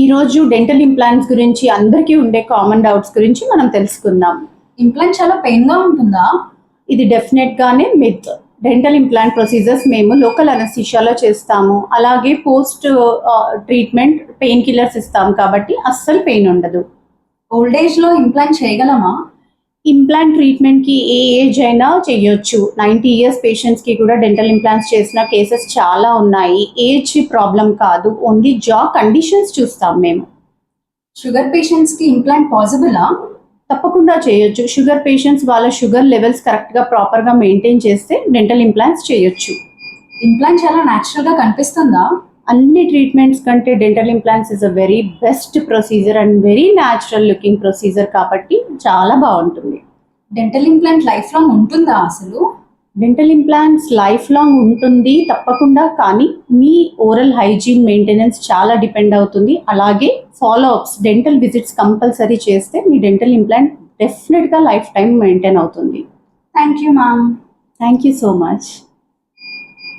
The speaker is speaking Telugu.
ఈరోజు డెంటల్ ఇంప్లాంట్స్ గురించి అందరికీ ఉండే కామన్ డౌట్స్ గురించి మనం తెలుసుకుందాం. ఇంప్లాంట్ చాలా పెయిన్గా ఉంటుందా? ఇది డెఫినెట్గానే మిత్. డెంటల్ ఇంప్లాంట్ ప్రొసీజర్స్ మేము లోకల్ అనస్థీషియాలో చేస్తాము. అలాగే పోస్ట్ ట్రీట్మెంట్ పెయిన్ కిల్లర్స్ ఇస్తాం కాబట్టి అస్సలు పెయిన్ ఉండదు. ఓల్డ్ ఏజ్లో ఇంప్లాంట్ చేయగలమా? ఇంప్లాంట్ ట్రీట్మెంట్కి ఏ ఏజ్ అయినా చేయొచ్చు. 90 ఇయర్స్ పేషెంట్స్కి కూడా డెంటల్ ఇంప్లాంట్స్ చేసిన కేసెస్ చాలా ఉన్నాయి. ఏజ్ ప్రాబ్లం కాదు, ఓన్లీ జా కండిషన్స్ చూస్తాం మేము. షుగర్ పేషెంట్స్కి ఇంప్లాంట్ పాసిబులా? తప్పకుండా చేయొచ్చు. షుగర్ పేషెంట్స్ వాళ్ళ షుగర్ లెవెల్స్ కరెక్ట్గా ప్రాపర్గా మెయింటైన్ చేస్తే డెంటల్ ఇంప్లాంట్స్ చేయొచ్చు. ఇంప్లాంట్ చాలా న్యాచురల్గా కనిపిస్తుందా? అన్ని ట్రీట్మెంట్స్ కంటే dental implants is a very best procedure and very natural looking procedure కాబట్టి చాలా బాగుంటుంది. డెంటల్ ఇంప్లాంట్ లైఫ్ లాంగ్ ఉంటుందా అసలు? డెంటల్ ఇంప్లాంట్స్ లైఫ్ లాంగ్ ఉంటుంది తప్పకుండా, కానీ మీ ఓరల్ హైజీన్ మెయింటెనెన్స్ చాలా డిపెండ్ అవుతుంది. అలాగే follow ups, dental visits compulsory చేస్తే మీ డెంటల్ ఇంప్లాంట్ డెఫినెట్గా లైఫ్ టైం మెయింటైన్ అవుతుంది. Thank you ma'am. Thank you so much.